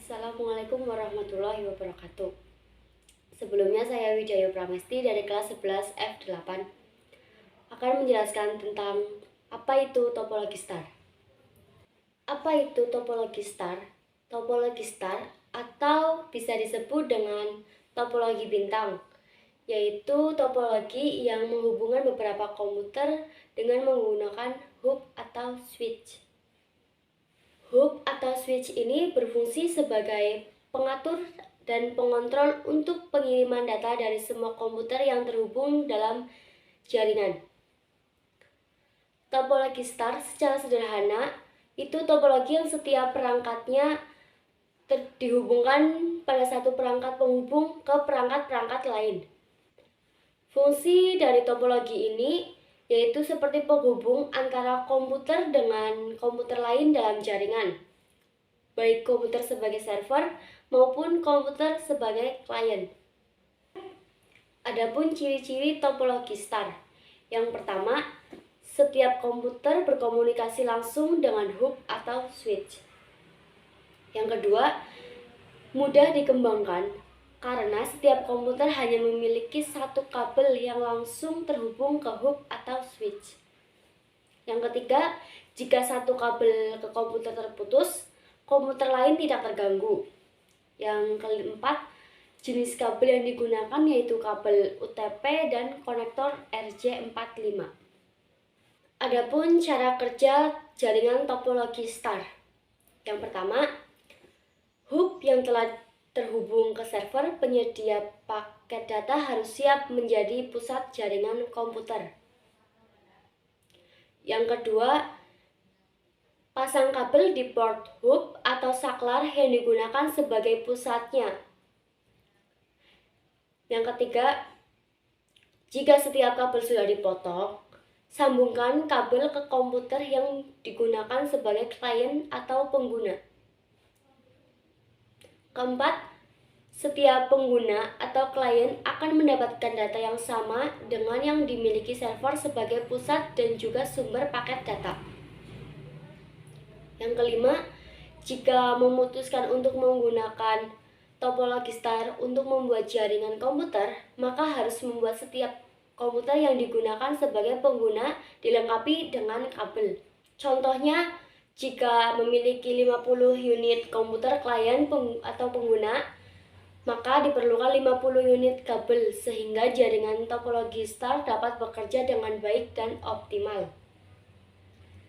Assalamualaikum warahmatullahi wabarakatuh. Sebelumnya saya Wijaya Pramesti dari kelas 11 F8 akan menjelaskan tentang apa itu topologi star. Apa itu topologi star? Topologi star atau bisa disebut dengan topologi bintang, yaitu topologi yang menghubungkan beberapa komputer dengan menggunakan hub atau switch. Hub atau switch ini berfungsi sebagai pengatur dan pengontrol untuk pengiriman data dari semua komputer yang terhubung dalam jaringan. Topologi star secara sederhana itu topologi yang setiap perangkatnya dihubungkan pada satu perangkat penghubung ke perangkat-perangkat lain. Fungsi dari topologi ini yaitu seperti penghubung antara komputer dengan komputer lain dalam jaringan, baik komputer sebagai server maupun komputer sebagai klien. Adapun ciri-ciri topologi star. Yang pertama, setiap komputer berkomunikasi langsung dengan hub atau switch. Yang kedua, mudah dikembangkan karena setiap komputer hanya memiliki satu kabel yang langsung terhubung ke hub atau switch. Yang ketiga, jika satu kabel ke komputer terputus, komputer lain tidak terganggu. Yang keempat, jenis kabel yang digunakan yaitu kabel UTP dan konektor RJ45. Adapun cara kerja jaringan topologi star. Yang pertama, hub yang telah terhubung ke server penyedia paket data harus siap menjadi pusat jaringan komputer. Yang kedua, pasang kabel di port hub atau saklar yang digunakan sebagai pusatnya. Yang ketiga, jika setiap kabel sudah dipotong, sambungkan kabel ke komputer yang digunakan sebagai klien atau pengguna. Keempat, setiap pengguna atau klien akan mendapatkan data yang sama dengan yang dimiliki server sebagai pusat dan juga sumber paket data. Yang kelima, jika memutuskan untuk menggunakan topologi star untuk membuat jaringan komputer, maka harus membuat setiap komputer yang digunakan sebagai pengguna dilengkapi dengan kabel. Contohnya, jika memiliki 50 unit komputer klien atau pengguna, maka diperlukan 50 unit kabel sehingga jaringan topologi star dapat bekerja dengan baik dan optimal.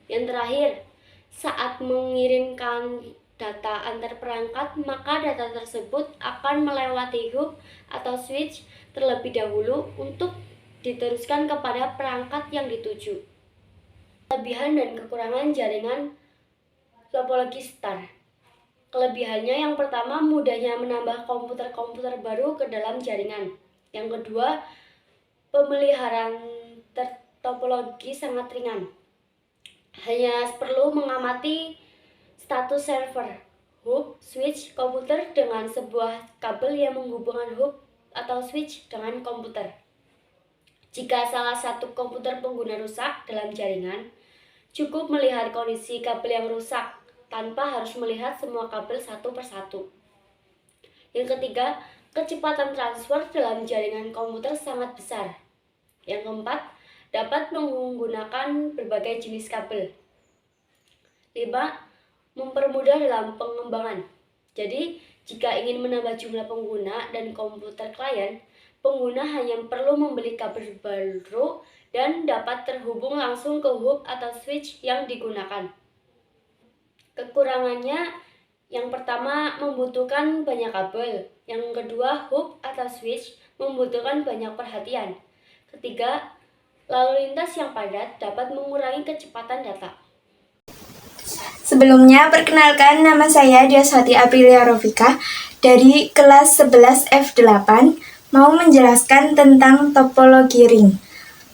Yang terakhir, saat mengirimkan data antar perangkat, maka data tersebut akan melewati hub atau switch terlebih dahulu untuk diteruskan kepada perangkat yang dituju. Kelebihan dan kekurangan jaringan topologi star. Kelebihannya yang pertama, mudahnya menambah komputer-komputer baru ke dalam jaringan. Yang kedua, pemeliharaan topologi sangat ringan. Hanya perlu mengamati status server, hub, switch, komputer dengan sebuah kabel yang menghubungkan hub atau switch dengan komputer. Jika salah satu komputer pengguna rusak dalam jaringan, cukup melihat kondisi kabel yang rusak tanpa harus melihat semua kabel satu persatu. Yang ketiga, kecepatan transfer dalam jaringan komputer sangat besar. Yang keempat, dapat menggunakan berbagai jenis kabel. 5. Mempermudah dalam pengembangan. Jadi, jika ingin menambah jumlah pengguna dan komputer klien, pengguna hanya perlu membeli kabel baru dan dapat terhubung langsung ke hub atau switch yang digunakan. Kekurangannya, yang pertama membutuhkan banyak kabel, yang kedua hub atau switch membutuhkan banyak perhatian. Ketiga, lalu lintas yang padat dapat mengurangi kecepatan data. Sebelumnya, perkenalkan nama saya Diaswati Aprilia Rofika dari kelas 11 F8 mau menjelaskan tentang topologi ring.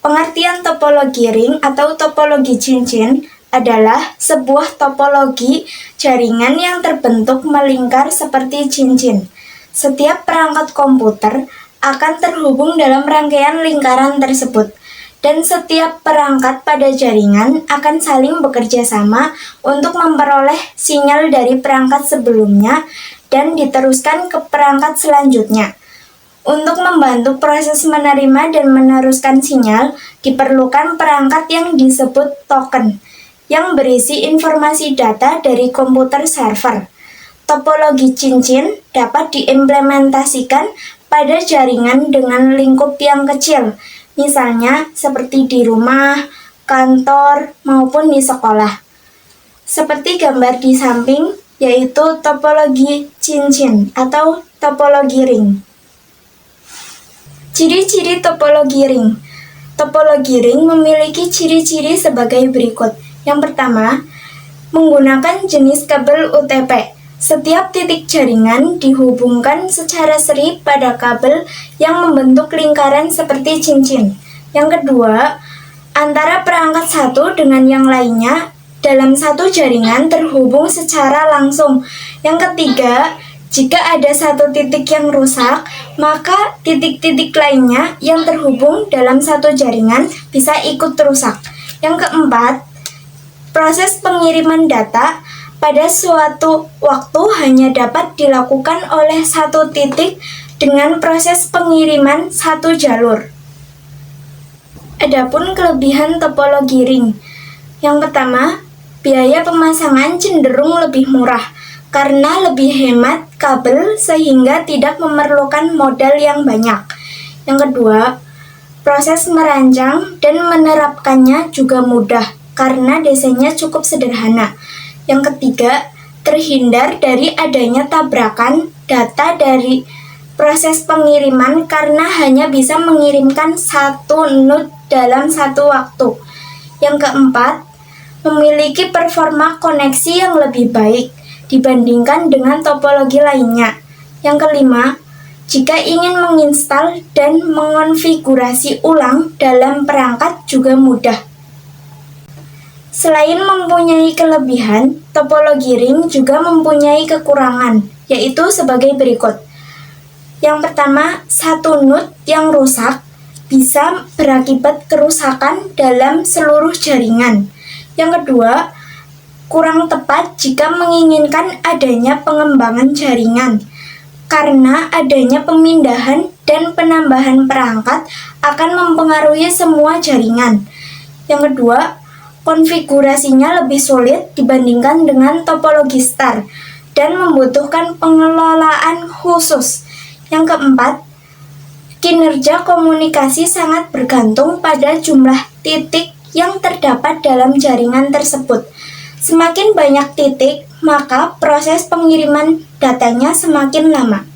Pengertian topologi ring atau topologi cincin adalah sebuah topologi jaringan yang terbentuk melingkar seperti cincin. Setiap perangkat komputer akan terhubung dalam rangkaian lingkaran tersebut. dan setiap perangkat pada jaringan akan saling bekerja sama untuk memperoleh sinyal dari perangkat sebelumnya dan diteruskan ke perangkat selanjutnya. Untuk membantu proses menerima dan meneruskan sinyal, diperlukan perangkat yang disebut token, yang berisi informasi data dari komputer server. Topologi cincin dapat diimplementasikan pada jaringan dengan lingkup yang kecil, misalnya seperti di rumah, kantor, maupun di sekolah. Seperti gambar di samping, yaitu topologi cincin atau topologi ring. Ciri-ciri topologi ring. Topologi ring memiliki ciri-ciri sebagai berikut. Yang pertama, menggunakan jenis kabel UTP. Setiap titik jaringan dihubungkan secara seri pada kabel yang membentuk lingkaran seperti cincin. Yang kedua, antara perangkat satu dengan yang lainnya dalam satu jaringan terhubung secara langsung. Yang ketiga, jika ada satu titik yang rusak, maka titik-titik lainnya yang terhubung dalam satu jaringan bisa ikut rusak. Yang keempat, proses pengiriman data pada suatu waktu hanya dapat dilakukan oleh satu titik dengan proses pengiriman satu jalur. Adapun kelebihan topologi ring. Yang pertama, biaya pemasangan cenderung lebih murah karena lebih hemat kabel sehingga tidak memerlukan modal yang banyak. Yang kedua, proses merancang dan menerapkannya juga mudah karena desainnya cukup sederhana. Yang ketiga, terhindar dari adanya tabrakan data dari proses pengiriman karena hanya bisa mengirimkan satu node dalam satu waktu. Yang keempat, memiliki performa koneksi yang lebih baik dibandingkan dengan topologi lainnya. Yang kelima, jika ingin menginstal dan mengonfigurasi ulang dalam perangkat juga mudah. Selain mempunyai kelebihan, topologi ring juga mempunyai kekurangan, yaitu sebagai berikut. Yang pertama, satu node yang rusak bisa berakibat kerusakan dalam seluruh jaringan. Yang kedua, kurang tepat jika menginginkan adanya pengembangan jaringan, karena adanya pemindahan dan penambahan perangkat akan mempengaruhi semua jaringan. Yang kedua, konfigurasinya lebih sulit dibandingkan dengan topologi star dan membutuhkan pengelolaan khusus. Yang keempat, kinerja komunikasi sangat bergantung pada jumlah titik yang terdapat dalam jaringan tersebut. Semakin banyak titik, maka proses pengiriman datanya semakin lama.